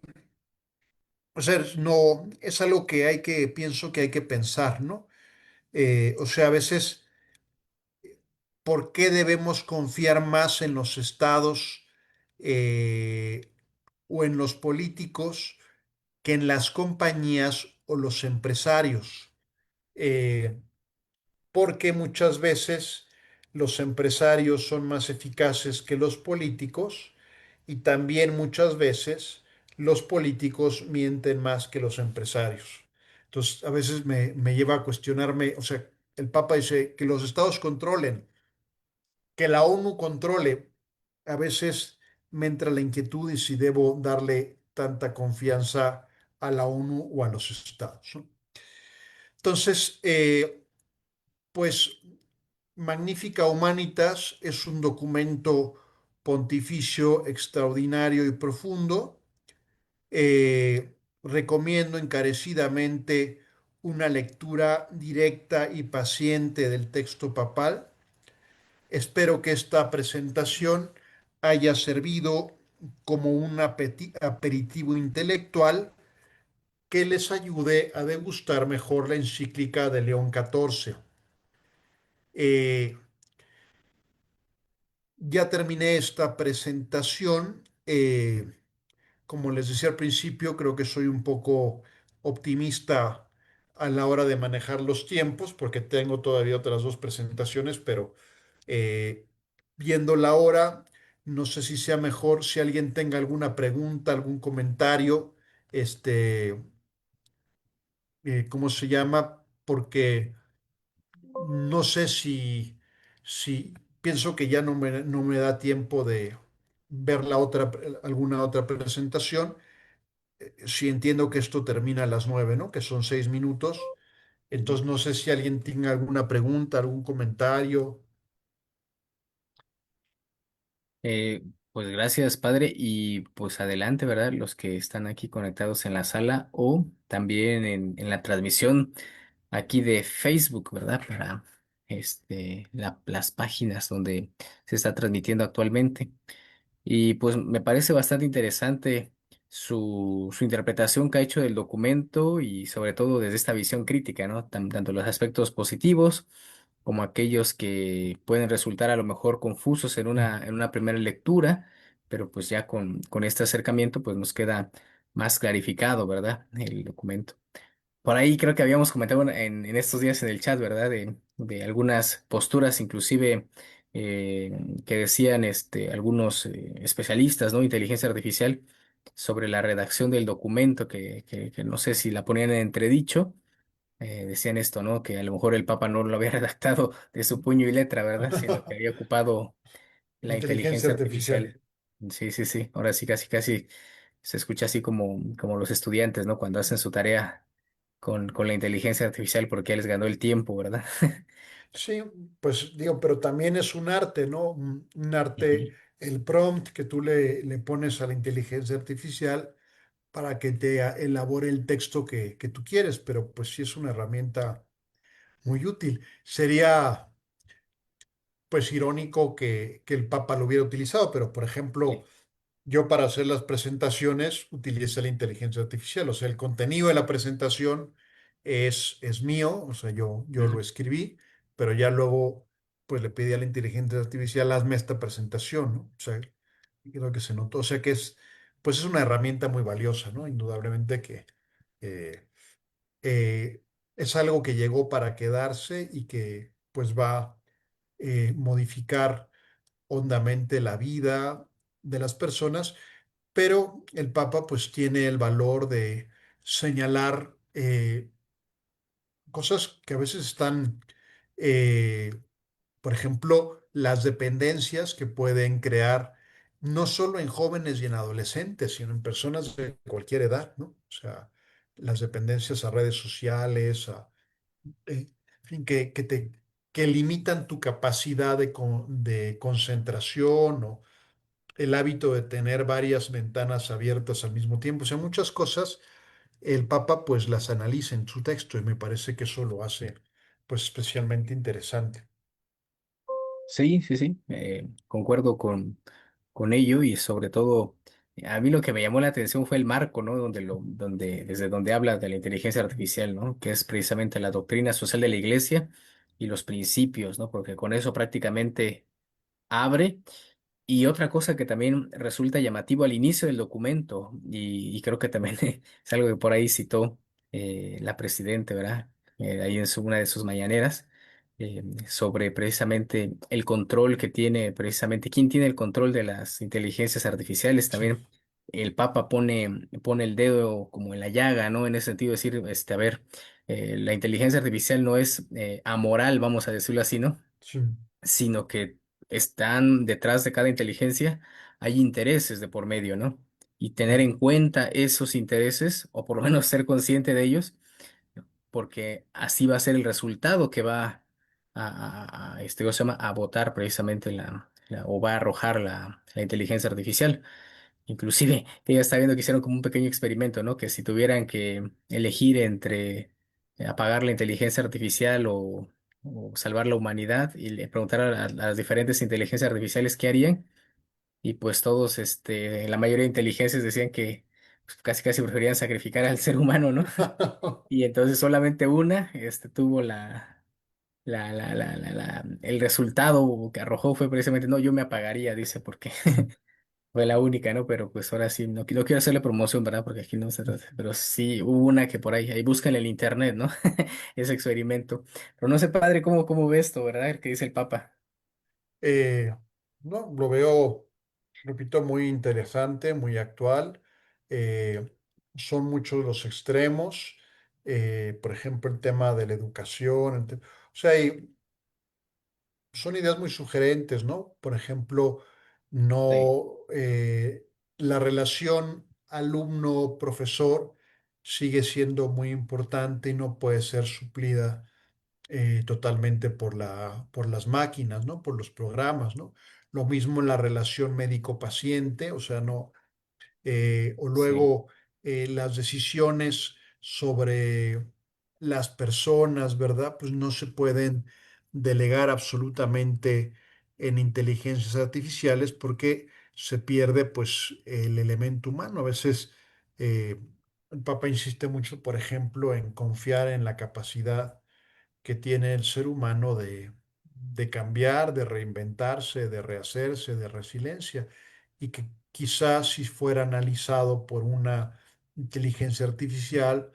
O sea, no, es algo que pienso que hay que pensar, ¿no? O sea, a veces, ¿por qué debemos confiar más en los estados eh, o en los políticos que en las compañías o los empresarios? Eh, Porque muchas veces los empresarios son más eficaces que los políticos, y también muchas veces los políticos mienten más que los empresarios. Entonces, a veces me lleva a cuestionarme, o sea, el Papa dice que los estados controlen, que la ONU controle. A veces me entra la inquietud de si debo darle tanta confianza a la ONU o a los estados, ¿no? Entonces, pues Magnifica Humanitas es un documento pontificio extraordinario y profundo. Recomiendo encarecidamente una lectura directa y paciente del texto papal. Espero que esta presentación haya servido como un aperitivo intelectual que les ayude a degustar mejor la encíclica de León XIV. Eh, Ya terminé esta presentación. Como les decía al principio, creo que soy un poco optimista a la hora de manejar los tiempos, porque tengo todavía otras dos presentaciones, pero eh, viendo la hora, no sé si sea mejor si alguien tenga alguna pregunta, algún comentario, este, ¿cómo se llama? Porque no sé si pienso que ya no me da tiempo de ver alguna otra presentación. Si entiendo que esto termina a las 9, ¿no? Que son 6 minutos. Entonces no sé si alguien tenga alguna pregunta, algún comentario. Eh, pues gracias, padre, y pues adelante, ¿verdad? Los que están aquí conectados en la sala o también en la transmisión aquí de Facebook, ¿verdad? Para las páginas donde se está transmitiendo actualmente. Y pues me parece bastante interesante su interpretación que ha hecho del documento y sobre todo desde esta visión crítica, ¿no? Tanto los aspectos positivos como aquellos que pueden resultar a lo mejor confusos en una primera lectura, pero pues ya con este acercamiento pues nos queda más clarificado, ¿verdad? El documento. Por ahí creo que habíamos comentado en estos días en el chat, ¿verdad? De algunas posturas, inclusive que decían algunos especialistas, ¿no? Inteligencia artificial, sobre la redacción del documento, que no sé si la ponían en entredicho. Decían esto, ¿no? Que a lo mejor el Papa no lo había redactado de su puño y letra, ¿verdad? Sino que había ocupado la Inteligencia inteligencia artificial. artificial. Sí, sí, sí. Ahora sí, casi, casi se escucha así como los estudiantes, ¿no? Cuando hacen su tarea con la inteligencia artificial porque ya les ganó el tiempo, ¿verdad? Sí, pues digo, pero también es un arte, ¿no? Un arte, Ujú. el prompt que tú le pones a la inteligencia artificial para que te elabore el texto que tú quieres, pero pues sí es una herramienta muy útil. Sería pues irónico que el Papa lo hubiera utilizado, pero por ejemplo, Sí. yo para hacer las presentaciones utilizo la inteligencia artificial, o sea, el contenido de la presentación es mío, o sea, yo lo Ujú. escribí, pero ya luego pues le pedí a la inteligencia artificial, hazme esta presentación, ¿no? O sea, creo que se notó, o sea que pues es una herramienta muy valiosa, ¿no? Indudablemente que eh, eh, es algo que llegó para quedarse y que pues va a modificar hondamente la vida de las personas, pero el Papa pues tiene el valor de señalar cosas que a veces están, eh, por ejemplo, las dependencias que pueden crear no solo en jóvenes y en adolescentes, sino en personas de cualquier edad, ¿no? O sea, las dependencias a redes sociales, en fin, que limitan tu capacidad de concentración o el hábito de tener varias ventanas abiertas al mismo tiempo. O sea, muchas cosas el Papa pues las analiza en su texto y me parece que eso lo hace pues especialmente interesante. Sí, sí, sí, concuerdo con ello y sobre todo a mí lo que me llamó la atención fue el marco, ¿no? Desde donde habla de la inteligencia artificial, ¿no? Que es precisamente la doctrina social de la Iglesia y los principios, ¿no? Porque con eso prácticamente abre. Y otra cosa que también resulta llamativo al inicio del documento, y creo que también es algo que por ahí citó la presidenta, ¿verdad? Ahí en una de sus mañaneras, sobre precisamente el control que tiene, precisamente, quién tiene el control de las inteligencias artificiales. Sí, También el Papa pone el dedo como en la llaga, ¿no? En ese sentido, decir, a ver, la inteligencia artificial no es amoral, vamos a decirlo así, ¿no? sí, Sino que están detrás de cada inteligencia, hay intereses de por medio, ¿no? Y tener claro. en cuenta esos intereses, o por lo menos ser consciente de ellos, porque así va a ser el resultado que va ¿cómo se llama? A votar precisamente o va a arrojar la inteligencia artificial. Inclusive, ella está viendo que hicieron como un pequeño experimento, ¿no? Que si tuvieran que elegir entre apagar la inteligencia artificial o salvar la humanidad y le preguntaran a las diferentes inteligencias artificiales qué harían, y pues todos, la mayoría de inteligencias decían que pues, casi casi preferían sacrificar al ser humano, ¿no? Y entonces solamente una, tuvo el resultado que arrojó fue precisamente, no, yo me apagaría, dice, porque fue la única, ¿no? Pero pues ahora sí, no quiero hacerle promoción, ¿verdad? Porque aquí no se trata. Pero sí, hubo una que por ahí buscan en el internet, ¿no? Ese experimento. Pero no sé, padre, cómo ve esto, ¿verdad? El que dice el Papa. Eh, no, lo veo, repito, muy interesante, muy actual. Eh, Son muchos los extremos. Por ejemplo, el tema de la educación. O sea, son ideas muy sugerentes, ¿no? Por ejemplo, Sí, no, la relación alumno-profesor sigue siendo muy importante y no puede ser suplida totalmente por las máquinas, ¿no? Por los programas, ¿no? Lo mismo en la relación médico-paciente, o sea, no, o sí, luego las decisiones sobre las personas, ¿verdad? Pues no se pueden delegar absolutamente en inteligencias artificiales porque se pierde pues el elemento humano. A veces eh, el Papa insiste mucho, por ejemplo, en confiar en la capacidad que tiene el ser humano de cambiar, de reinventarse, de rehacerse, de resiliencia, y que quizás si fuera analizado por una inteligencia artificial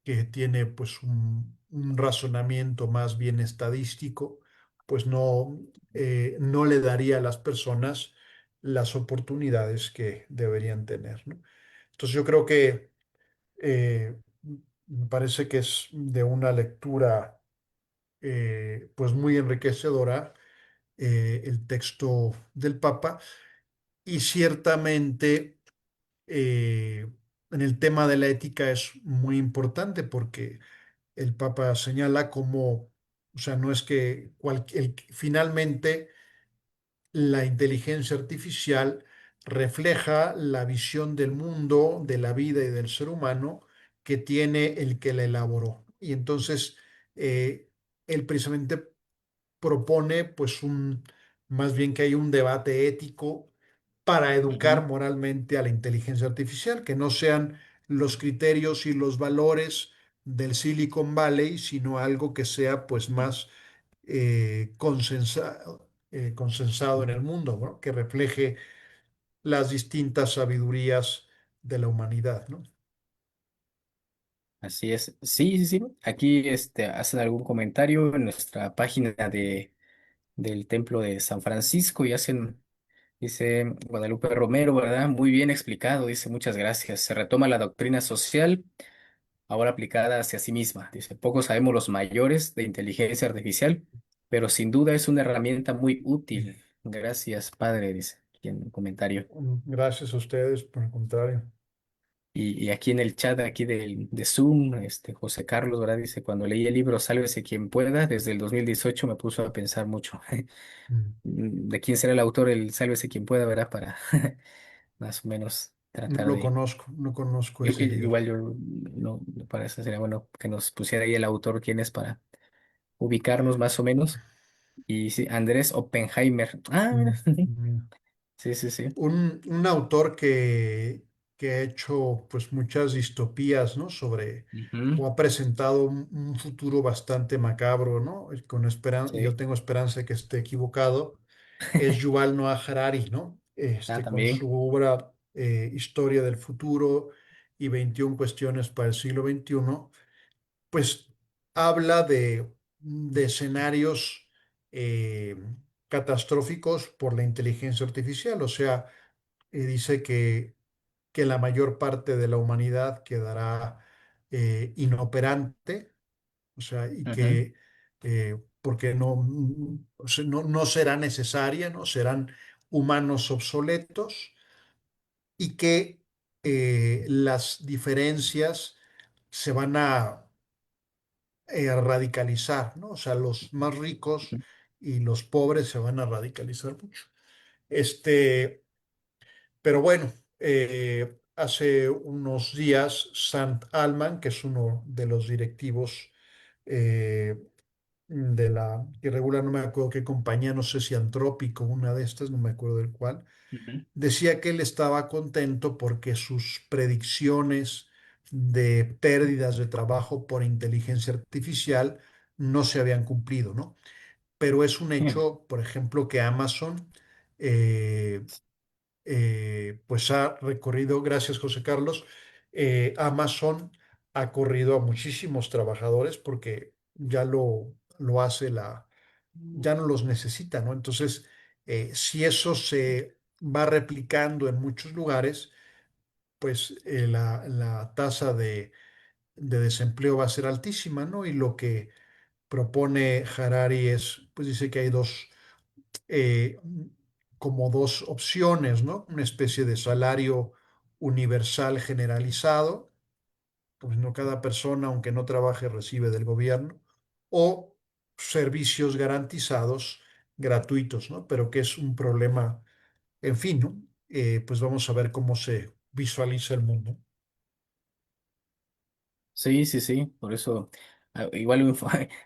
que tiene pues un razonamiento más bien estadístico, pues no le daría a las personas las oportunidades que deberían tener, ¿no? Entonces yo creo que eh, me parece que es de una lectura pues muy enriquecedora el texto del Papa, y ciertamente en el tema de la ética es muy importante porque el Papa señala como, o sea, no es que finalmente la inteligencia artificial refleja la visión del mundo, de la vida y del ser humano que tiene el que la elaboró. Y entonces, eh, él precisamente propone, pues, más bien que hay un debate ético para educar Ujú. moralmente a la inteligencia artificial, que no sean los criterios y los valores del Silicon Valley, sino algo que sea, pues, más consensado en el mundo, ¿no? Que refleje las distintas sabidurías de la humanidad, ¿no? Así es. Sí, sí, sí. Aquí hacen algún comentario en nuestra página del Templo de San Francisco y dice Guadalupe Romero, ¿verdad? Muy bien explicado, dice, muchas gracias. Se retoma la doctrina social, ahora aplicada hacia sí misma. Dice, poco sabemos los mayores de inteligencia artificial, pero sin duda es una herramienta muy útil. Gracias, padre, dice aquí en un comentario. Gracias a ustedes, por el contrario. Y aquí en el chat aquí de Zoom, José Carlos, ¿verdad? Dice, cuando leí el libro Sálvese quien pueda, desde el 2018 me puso a pensar mucho Mm. de quién será el autor, el Sálvese quien pueda, ¿verdad? Para más o menos No tratar lo de... conozco, no conozco ese libro. Igual yo no, para eso sería bueno que nos pusiera ahí el autor quién es para ubicarnos más o menos. Y sí, Andrés Oppenheimer. Ah, mira. Mm. Sí, sí, sí. Un autor que ha hecho pues muchas distopías, ¿no? Sobre, Ujú. o ha presentado un futuro bastante macabro, ¿no? Yo Sí. tengo esperanza de que esté equivocado. Es Yuval Noah Harari, ¿no? Ah, Con también. su obra Historia del Futuro y 21 cuestiones para el siglo XXI, pues habla de escenarios eh, catastróficos por la inteligencia artificial. O sea, dice que la mayor parte de la humanidad quedará inoperante, o sea, y Ujú, que porque o sea, no será necesaria, ¿no? Serán humanos obsoletos, y que las diferencias se van a radicalizar, ¿no? O sea, los más ricos ujú, y los pobres se van a radicalizar mucho. Este, pero bueno, hace unos días, Sant Alman, que es uno de los directivos eh, de la que regula, no me acuerdo qué compañía, no sé si Antrópico, una de estas, no me acuerdo del cual, ujú, decía que él estaba contento porque sus predicciones de pérdidas de trabajo por inteligencia artificial no se habían cumplido, ¿no? Pero es un ujú. hecho, por ejemplo, que Amazon eh, pues ha recorrido, gracias José Carlos, Amazon ha corrido a muchísimos trabajadores porque lo hace ya no los necesita, ¿no? Entonces, si eso se va replicando en muchos lugares, pues la tasa de desempleo va a ser altísima, ¿no? Y lo que propone Harari es, pues dice que hay eh, como dos opciones, ¿no? Una especie de salario universal generalizado, pues no cada persona, aunque no trabaje, recibe del gobierno, o servicios garantizados gratuitos, ¿no? Pero que es un problema, en fin, ¿no? Pues vamos a ver cómo se visualiza el mundo. Sí, sí, sí, por eso igual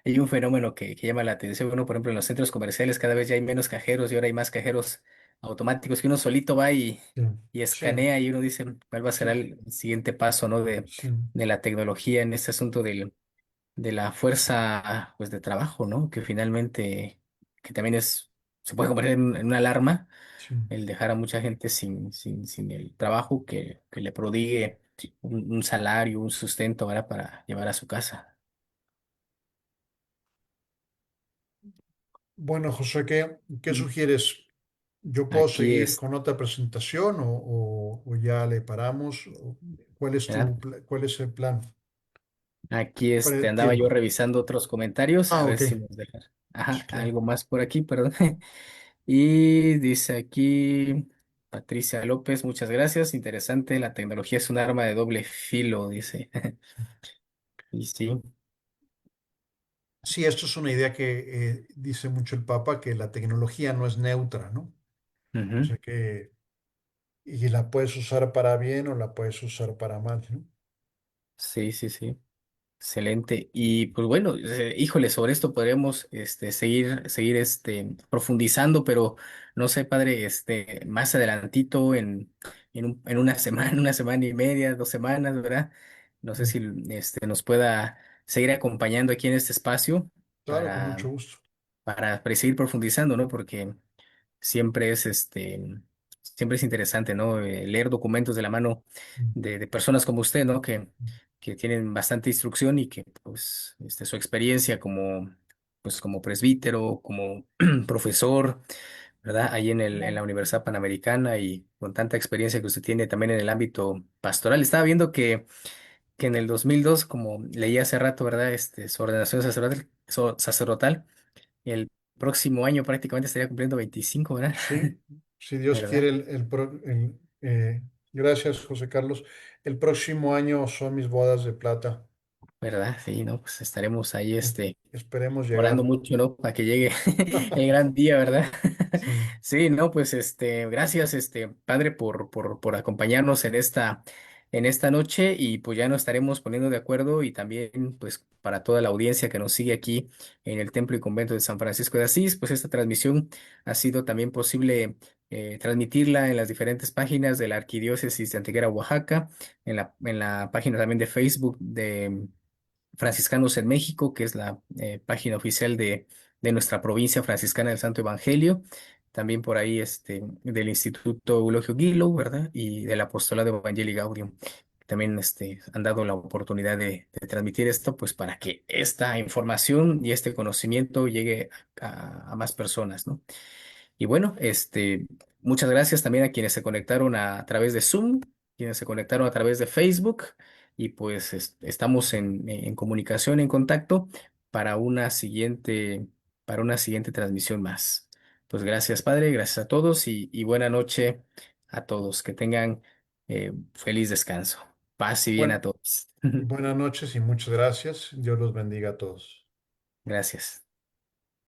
hay un fenómeno que llama la atención. Bueno, por ejemplo, en los centros comerciales cada vez ya hay menos cajeros y ahora hay más cajeros automáticos que uno solito va Sí, y sí, escanea y uno dice cuál va a ser sí, el siguiente paso, ¿no? sí, De la tecnología en este asunto de la fuerza, pues, de trabajo, ¿no? Que finalmente, que también se puede convertir en una alarma sí. el dejar a mucha gente sin el trabajo que le prodigue un salario, un sustento, ¿verdad? Para llevar a su casa. Bueno, José, ¿qué sugieres? ¿Yo puedo Aquí seguir es, con otra presentación o ya le paramos? ¿Cuál es ¿verdad? cuál es el plan? Aquí ¿Cuál es el andaba yo tiempo? revisando otros comentarios, a Ah, ver ok. si nos dejan. Sí, Ajá, claro. algo más por aquí, perdón. Y dice aquí Patricia López, muchas gracias. Interesante, la tecnología es un arma de doble filo, dice. Y sí, Sí, esto es una idea que dice mucho el Papa, que la tecnología no es neutra, ¿no? O ujú, sea que, y la puedes usar para bien o la puedes usar para mal, ¿no? sí, sí, sí. Excelente. Y pues bueno, híjole, sobre esto podríamos seguir profundizando, pero no sé, padre, más adelantito en una semana, una semana y media, 2 semanas, ¿verdad? No sé Mm. si nos pueda seguir acompañando aquí en este espacio Claro, con para, mucho gusto. para seguir profundizando, ¿no? Porque siempre siempre es interesante, ¿no? Leer documentos de la mano Mm. de personas como usted, ¿no? Que tienen bastante instrucción y que, pues, su experiencia como presbítero, como profesor, ¿verdad? Ahí en la Universidad Panamericana y con tanta experiencia que usted tiene también en el ámbito pastoral. Estaba viendo que en el 2002, como leí hace rato, ¿verdad? Su ordenación sacerdotal, el próximo año prácticamente estaría cumpliendo 25, ¿verdad? Sí, si Dios quiere, ¿Verdad? gracias, José Carlos. El próximo año son mis bodas de plata. ¿Verdad? Sí, ¿no? Pues estaremos ahí, Esperemos orando llegar. mucho, ¿no? Para que llegue el gran día, ¿verdad? Sí, Sí, no, pues, gracias, padre, por acompañarnos en esta noche y pues ya nos estaremos poniendo de acuerdo y también, pues, para toda la audiencia que nos sigue aquí en el Templo y Convento de San Francisco de Asís, pues esta transmisión ha sido también posible transmitirla en las diferentes páginas de la Arquidiócesis de Antequera, Oaxaca, en la página también de Facebook de Franciscanos en México, que es la página oficial de nuestra provincia franciscana del Santo Evangelio. También por ahí del Instituto Eulogio Guilo, ¿verdad? Y del Apostolado Evangelii Gaudium. También han dado la oportunidad de transmitir esto, pues para que esta información y este conocimiento llegue a más personas, ¿no? Y bueno, muchas gracias también a quienes se conectaron a través de Zoom, quienes se conectaron a través de Facebook, y pues estamos en comunicación, en contacto para para una siguiente transmisión más. Pues gracias, Padre, gracias a todos y buena noche a todos. Que tengan feliz descanso. Paz y bien a bueno, todos. buenas noches y muchas gracias. Dios los bendiga a todos. Gracias.